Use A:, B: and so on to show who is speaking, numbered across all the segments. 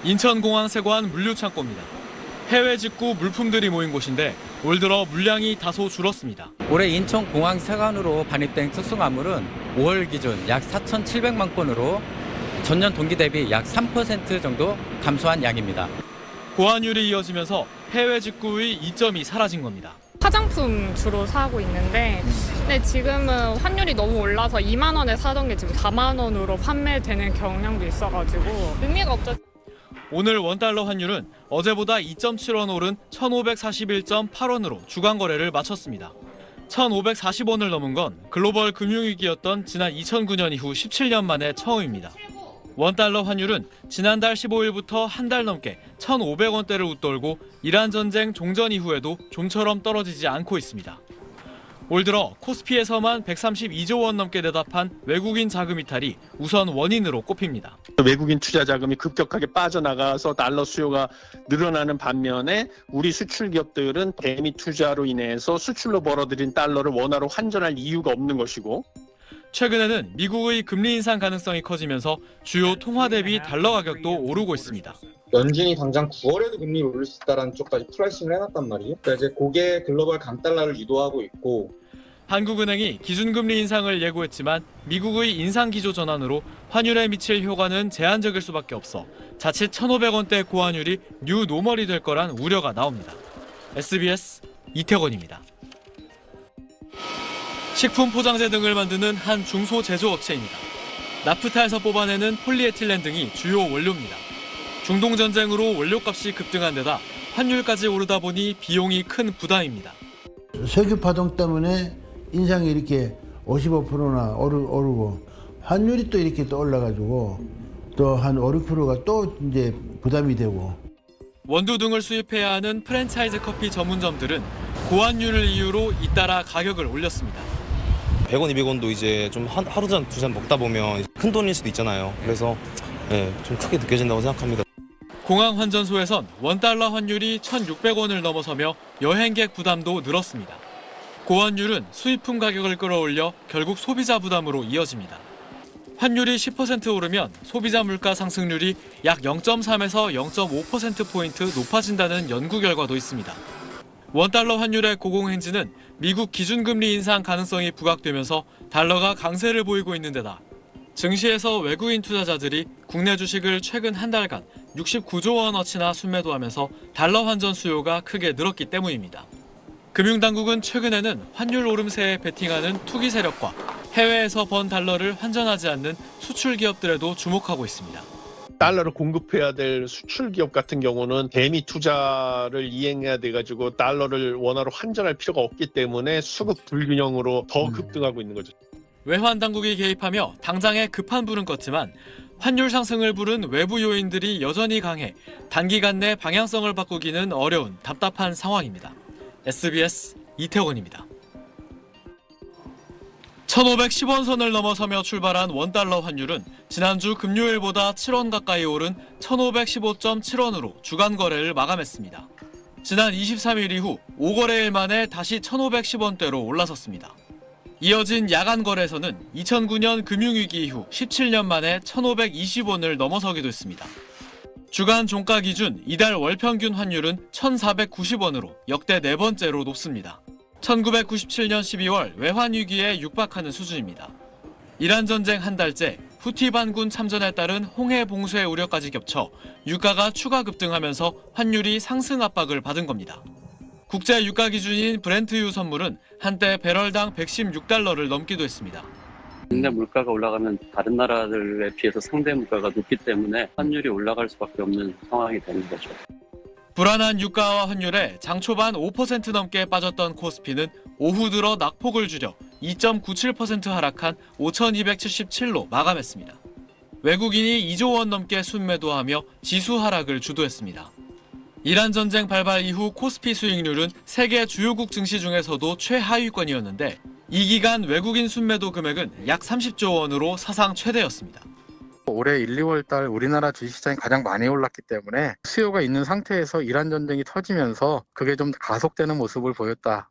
A: 인천공항 세관 물류창고입니다. 해외 직구 물품들이 모인 곳인데 올 들어 물량이 다소 줄었습니다.
B: 올해 인천공항 세관으로 반입된 특수화물은 5월 기준 약 4,700만 건으로 전년 동기 대비 약 3% 정도 감소한 양입니다.
A: 고환율이 이어지면서 해외 직구의 이점이 사라진 겁니다.
C: 화장품 주로 사고 있는데 근데 지금은 환율이 너무 올라서 2만 원에 사던 게 지금 4만 원으로 판매되는 경향도 있어가지고 의미가 없죠.
A: 오늘 원달러 환율은 어제보다 2.7원 오른 1,541.8원으로 주간 거래를 마쳤습니다. 1,540원을 넘은 건 글로벌 금융위기였던 지난 2009년 이후 17년 만에 처음입니다. 원달러 환율은 지난달 15일부터 한 달 넘게 1,500원대를 웃돌고 이란 전쟁 종전 이후에도 좀처럼 떨어지지 않고 있습니다. 올 들어 코스피에서만 132조 원 넘게 대답한 외국인 자금 이탈이 우선 원인으로 꼽힙니다.
D: 외국인 투자 자금이 급격하게 빠져나가서 달러 수요가 늘어나는 반면에 우리 수출 기업들은 대미 투자로 인해서 수출로 벌어들인 달러를 원화로 환전할 이유가 없는 것이고,
A: 최근에는 미국의 금리 인상 가능성이 커지면서 주요 통화 대비 달러 가격도 오르고 있습니다.
E: 연준이 당장 9월에도 금리를 올릴 수 있다는 쪽까지 프라이싱을 해놨단 말이에요. 그러니까 이제 그게 글로벌 강달러를 유도하고 있고,
A: 한국은행이 기준금리 인상을 예고했지만 미국의 인상기조 전환으로 환율에 미칠 효과는 제한적일 수밖에 없어 자칫 1,500원대 고환율이 뉴 노멀이 될 거란 우려가 나옵니다. SBS 이태권입니다. 식품 포장재 등을 만드는 한 중소제조업체입니다. 나프타에서 뽑아내는 폴리에틸렌 등이 주요 원료입니다. 중동 전쟁으로 원료값이 급등한 데다 환율까지 오르다 보니 비용이 큰 부담입니다.
F: 석유 파동 때문에 인상이 이렇게 55%나 오르고 환율이 또 이렇게 또 올라가지고 또 한 5, 6%가 또 이제 부담이 되고.
A: 원두 등을 수입해야 하는 프랜차이즈 커피 전문점들은 고환율을 이유로 잇따라 가격을 올렸습니다.
G: 100원, 200원도 이제 좀 하루 전, 두 잔 먹다 보면 큰 돈일 수도 있잖아요. 그래서 좀 크게 느껴진다고 생각합니다.
A: 공항 환전소에선 원달러 환율이 1,600원을 넘어서며 여행객 부담도 늘었습니다. 고환율은 수입품 가격을 끌어올려 결국 소비자 부담으로 이어집니다. 환율이 10% 오르면 소비자 물가 상승률이 약 0.3에서 0.5%포인트 높아진다는 연구 결과도 있습니다. 원달러 환율의 고공행진은 미국 기준금리 인상 가능성이 부각되면서 달러가 강세를 보이고 있는 데다 증시에서 외국인 투자자들이 국내 주식을 최근 한 달간 69조 원어치나 순매도하면서 달러 환전 수요가 크게 늘었기 때문입니다. 금융당국은 최근에는 환율 오름세에 베팅하는 투기 세력과 해외에서 번 달러를 환전하지 않는 수출 기업들에도 주목하고 있습니다.
D: 달러를 공급해야 될 수출 기업 같은 경우는 대미 투자를 이행해야 돼가지고 달러를 원화로 환전할 필요가 없기 때문에 수급 불균형으로 더 급등하고 있는 거죠.
A: 외환 당국이 개입하며 당장의 급한 불은 껐지만 환율 상승을 부른 외부 요인들이 여전히 강해 단기간 내 방향성을 바꾸기는 어려운 답답한 상황입니다. SBS 이태원입니다. 1,510원 선을 넘어서며 출발한 원달러 환율은 지난주 금요일보다 7원 가까이 오른 1,515.7원으로 주간 거래를 마감했습니다. 지난 23일 이후 5거래일 만에 다시 1,510원대로 올라섰습니다. 이어진 야간 거래에서는 2009년 금융위기 이후 17년 만에 1,520원을 넘어서기도 했습니다. 주간 종가 기준 이달 월 평균 환율은 1,490원으로 역대 네 번째로 높습니다. 1997년 12월 외환위기에 육박하는 수준입니다. 이란 전쟁 한 달째 후티 반군 참전에 따른 홍해 봉쇄 우려까지 겹쳐 유가가 추가 급등하면서 환율이 상승 압박을 받은 겁니다. 국제 유가 기준인 브렌트유 선물은 한때 배럴당 116달러를 넘기도 했습니다.
H: 국내 물가가 올라가면 다른 나라들에 비해서 상대 물가가 높기 때문에 환율이 올라갈 수밖에 없는 상황이 되는 거죠.
A: 불안한 유가와 환율에 장 초반 5% 넘게 빠졌던 코스피는 오후 들어 낙폭을 줄여 2.97% 하락한 5,277로 마감했습니다. 외국인이 2조 원 넘게 순매도하며 지수 하락을 주도했습니다. 이란 전쟁 발발 이후 코스피 수익률은 세계 주요국 증시 중에서도 최하위권이었는데 이 기간 외국인 순매도 금액은 약 30조 원으로 사상 최대였습니다.
I: 올해 1, 2월 달 우리나라 주식시장이 가장 많이 올랐기 때문에 수요가 있는 상태에서 이란 전쟁이 터지면서 그게 좀 가속되는 모습을 보였다.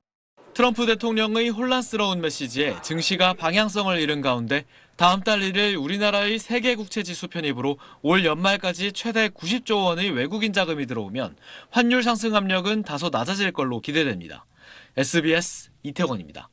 A: 트럼프 대통령의 혼란스러운 메시지에 증시가 방향성을 잃은 가운데 다음 달 1일 우리나라의 세계 국채 지수 편입으로 올 연말까지 최대 90조 원의 외국인 자금이 들어오면 환율 상승 압력은 다소 낮아질 걸로 기대됩니다. SBS 이태원입니다.